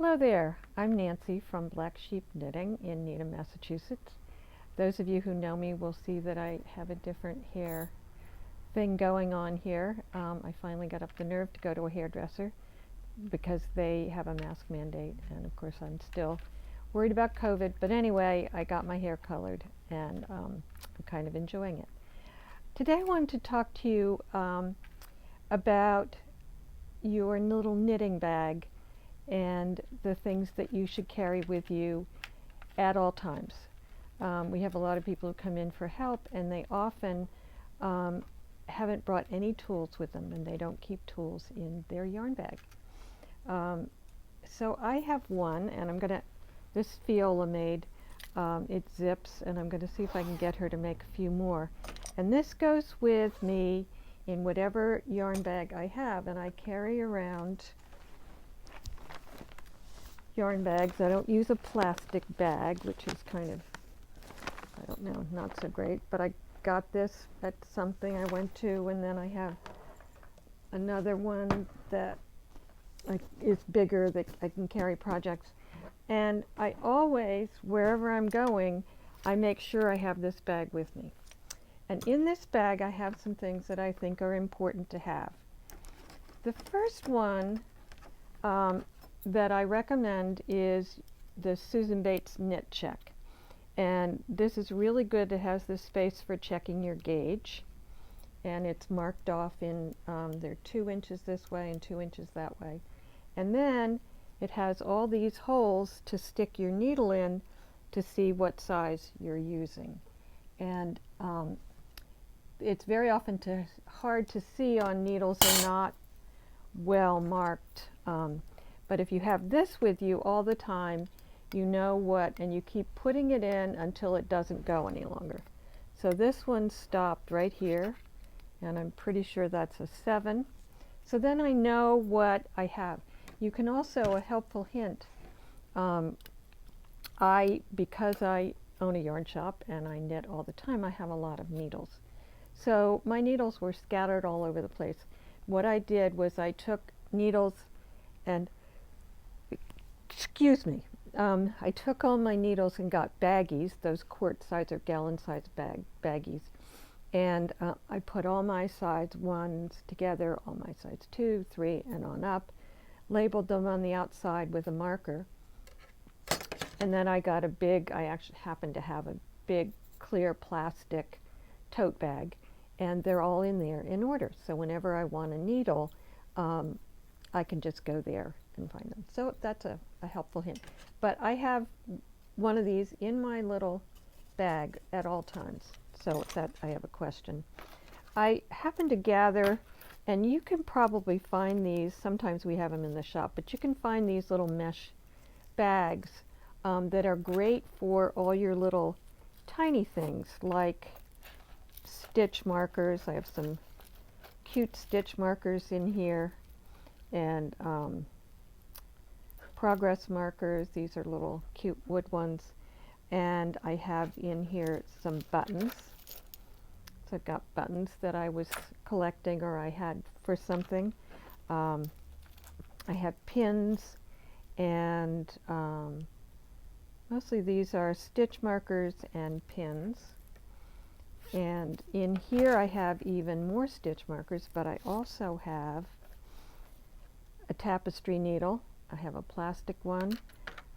Hello there, I'm Nancy from Black Sheep Knitting in Needham, Massachusetts. Those of you who know me will see that I have a different hair thing going on here. I finally got up the nerve to go to a hairdresser because they have a mask mandate, and of course I'm still worried about COVID, but anyway, I got my hair colored and I'm kind of enjoying it. Today I wanted to talk to you about your little knitting bag and the things that you should carry with you at all times. We have a lot of people who come in for help, and they often haven't brought any tools with them, and they don't keep tools in their yarn bag. So I have one, and this Fiola made, it zips, and I'm going to see if I can get her to make a few more. And this goes with me in whatever yarn bag I have, and I carry around yarn bags. I don't use a plastic bag, which is kind of, I don't know, not so great, but I got this at something I went to, and then I have another one that is bigger that I can carry projects. And I always, wherever I'm going, I make sure I have this bag with me. And in this bag I have some things that I think are important to have. The first one that I recommend is the Susan Bates Knit Check. And this is really good. It has this space for checking your gauge, and it's marked off in, they're 2 inches this way and 2 inches that way. And then it has all these holes to stick your needle in to see what size you're using. And it's very often hard to see on needles that are not well marked. But if you have this with you all the time, you know what, and you keep putting it in until it doesn't go any longer. So this one stopped right here, and I'm pretty sure that's a 7. So then I know what I have. You can also, a helpful hint, because I own a yarn shop and I knit all the time, I have a lot of needles. So my needles were scattered all over the place. What I did was I took needles and, I took all my needles and got baggies, those quart size or gallon size baggies, and I put all my size 1s together, all my size 2, 3, and on up, labeled them on the outside with a marker, and then I got I actually happen to have a big clear plastic tote bag, and they're all in there in order. So whenever I want a needle, I can just go there and find them. So that's a helpful hint. But I have one of these in my little bag at all times, so that I have a question. I happen to gather, and you can probably find these, sometimes we have them in the shop, but you can find these little mesh bags that are great for all your little tiny things, like stitch markers. I have some cute stitch markers in here, and progress markers. These are little cute wood ones. And I have in here some buttons. So I've got buttons that I was collecting or I had for something. I have pins, and mostly these are stitch markers and pins. And in here I have even more stitch markers, but I also have a tapestry needle. I have a plastic one,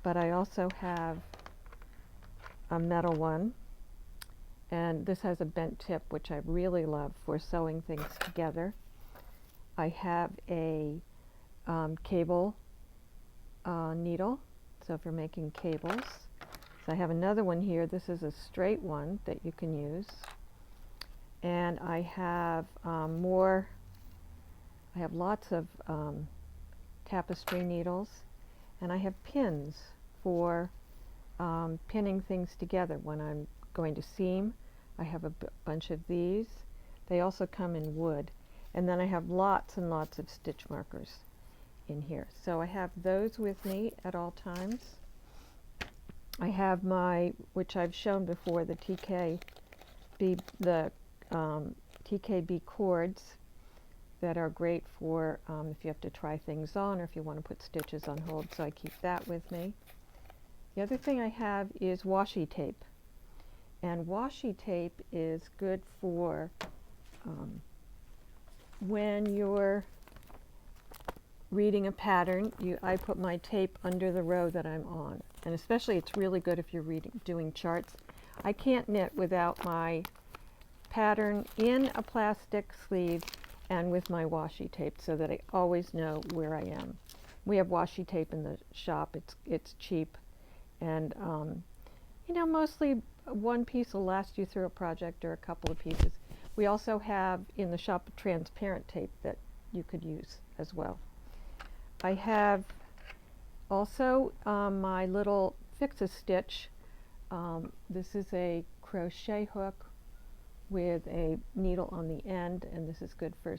but I also have a metal one. And this has a bent tip, which I really love for sewing things together. I have a cable needle, so if you're making cables. So I have another one here. This is a straight one that you can use. And I have I have lots of tapestry needles, and I have pins for pinning things together when I'm going to seam. I have a bunch of these. They also come in wood. And then I have lots and lots of stitch markers in here. So I have those with me at all times. I have which I've shown before, the TKB cords. that are great for if you have to try things on or if you want to put stitches on hold, so I keep that with me. The other thing I have is washi tape, and washi tape is good for when you're reading a pattern. I put my tape under the row that I'm on, and especially it's really good if you're doing charts. I can't knit without my pattern in a plastic sleeve and with my washi tape, so that I always know where I am. We have washi tape in the shop. It's cheap, and you know, mostly one piece will last you through a project, or a couple of pieces. We also have in the shop transparent tape that you could use as well. I have also my little Fix-A-Stitch. This is a crochet hook with a needle on the end, and this is good for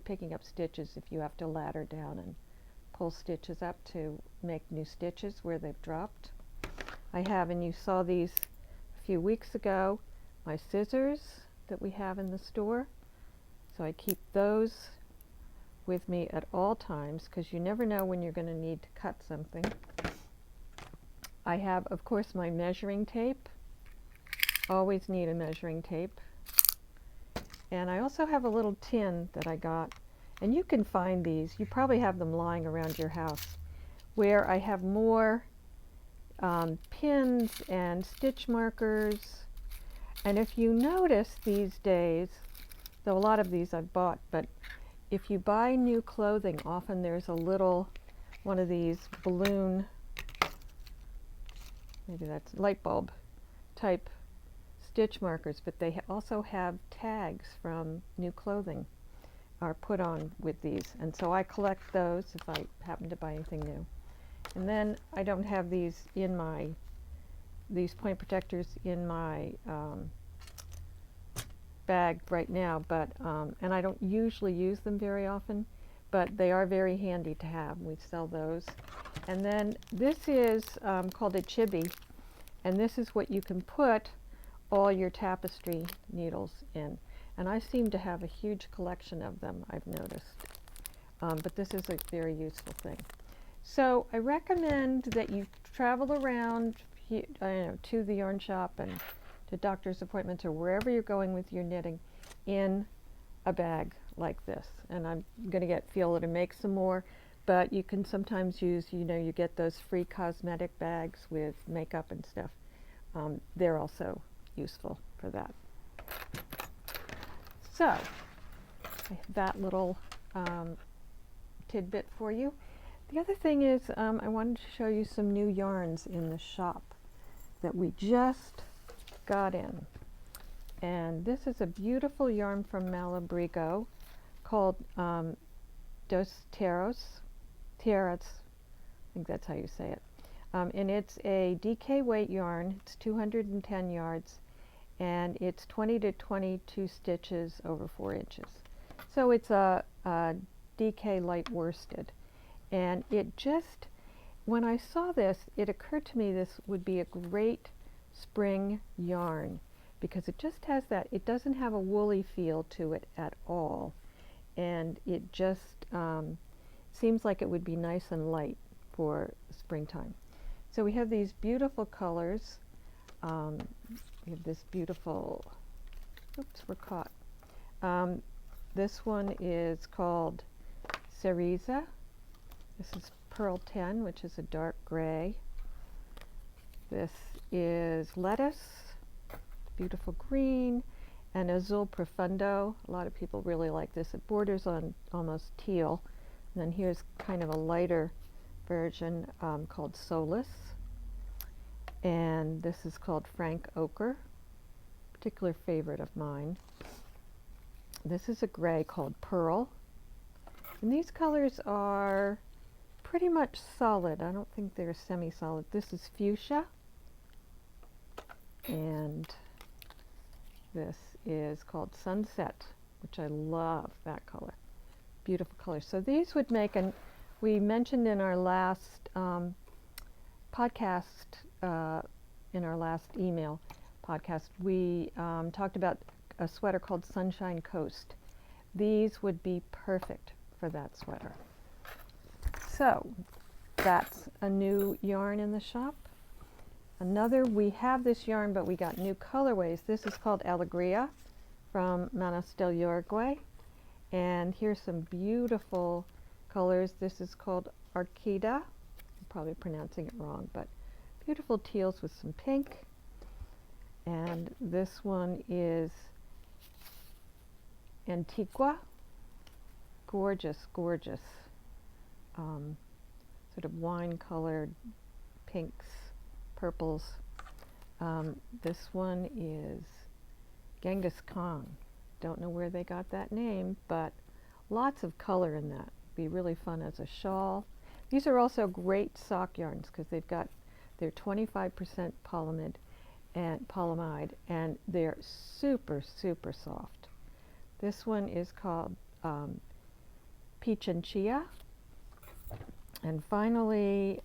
picking up stitches if you have to ladder down and pull stitches up to make new stitches where they've dropped. I have, and you saw these a few weeks ago, my scissors that we have in the store. So I keep those with me at all times, because you never know when you're going to need to cut something. I have, of course, my measuring tape. Always need a measuring tape. And I also have a little tin that I got, and you can find these. You probably have them lying around your house, where I have more pins and stitch markers. And if you notice these days, though a lot of these I've bought, but if you buy new clothing, often there's a little one of these balloon, maybe that's light bulb type stitch markers, but they also have tags from new clothing are put on with these, and so I collect those if I happen to buy anything new. And then I don't have these point protectors in my bag right now, but and I don't usually use them very often, but they are very handy to have. We sell those. And then this is called a chibi, and this is what you can put all your tapestry needles in. And I seem to have a huge collection of them, I've noticed. But this is a very useful thing. So I recommend that you travel around to the yarn shop and to doctor's appointments or wherever you're going with your knitting in a bag like this. And I'm going to get Fiola to make some more, but you can sometimes use, you get those free cosmetic bags with makeup and stuff. They're also useful for that. So I have that little tidbit for you. The other thing is I wanted to show you some new yarns in the shop that we just got in. And this is a beautiful yarn from Malabrigo called Dos Tierras, I think that's how you say it. And it's a DK weight yarn. It's 210 yards, and it's 20 to 22 stitches over 4 inches. So it's a DK light worsted. And it just, when I saw this, it occurred to me this would be a great spring yarn, because it just has that, it doesn't have a woolly feel to it at all, and it just seems like it would be nice and light for springtime. So we have these beautiful colors. We have this beautiful, oops, we're caught. This one is called Cereza. This is Pearl 10, which is a dark gray. This is Lettuce, beautiful green, and Azul Profundo. A lot of people really like this. It borders on almost teal. And then here's kind of a lighter version called Solace. And this is called Frank Ochre, particular favorite of mine. This is a gray called Pearl. And these colors are pretty much solid. I don't think they're semi-solid. This is Fuchsia. And this is called Sunset, which I love that color. Beautiful color. So these would make, and we mentioned in our last podcast, in our last email podcast, we talked about a sweater called Sunshine Coast, these would be perfect for that sweater. So that's a new yarn in the shop. Another, we have this yarn, but we got new colorways. This is called Alegria from Manos del Uruguay. And here's some beautiful colors. This is called Orquídea. I'm probably pronouncing it wrong, but beautiful teals with some pink. And this one is Antigua. Gorgeous, gorgeous. Sort of wine-colored pinks, purples. This one is Genghis Khan. Don't know where they got that name, but lots of color in that. Be really fun as a shawl. These are also great sock yarns because they're 25% polyamide, and they're super, super soft. This one is called Peach and Chia. And finally,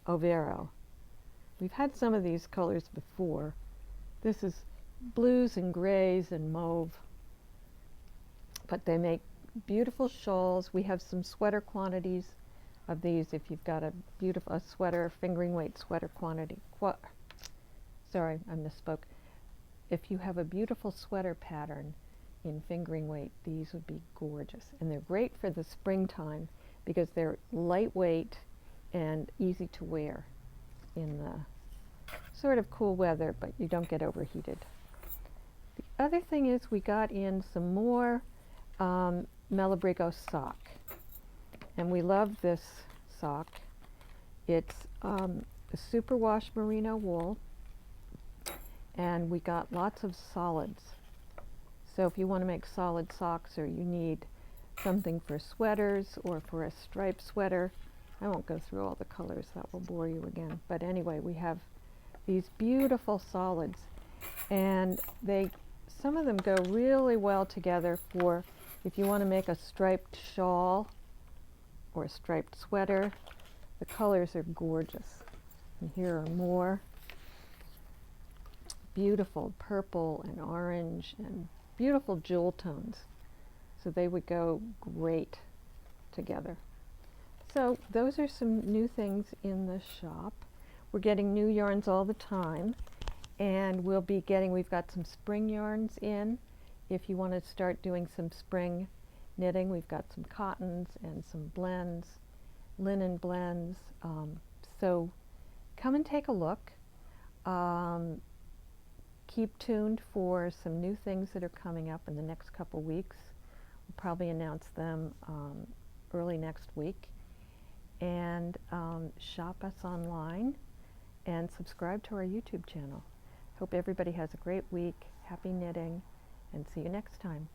Overo. We've had some of these colors before. This is blues and grays and mauve. But they make beautiful shawls. We have some sweater quantities of these if you've got a beautiful sweater, fingering weight sweater quantity. Sorry, I misspoke. If you have a beautiful sweater pattern in fingering weight, these would be gorgeous. And they're great for the springtime because they're lightweight and easy to wear in the sort of cool weather, but you don't get overheated. The other thing is we got in some more Malabrigo sock. And we love this sock. It's a superwash merino wool, and we got lots of solids. So if you want to make solid socks, or you need something for sweaters or for a striped sweater, I won't go through all the colors, that will bore you again. But anyway, we have these beautiful solids, and some of them go really well together for if you want to make a striped shawl or a striped sweater. The colors are gorgeous. And here are more beautiful purple and orange and beautiful jewel tones. So they would go great together. So those are some new things in the shop. We're getting new yarns all the time, and we've got some spring yarns in. If you want to start doing some spring knitting, we've got some cottons and some blends, linen blends. So come and take a look. Keep tuned for some new things that are coming up in the next couple weeks. We'll probably announce them early next week. And shop us online and subscribe to our YouTube channel. Hope everybody has a great week. Happy knitting, and see you next time.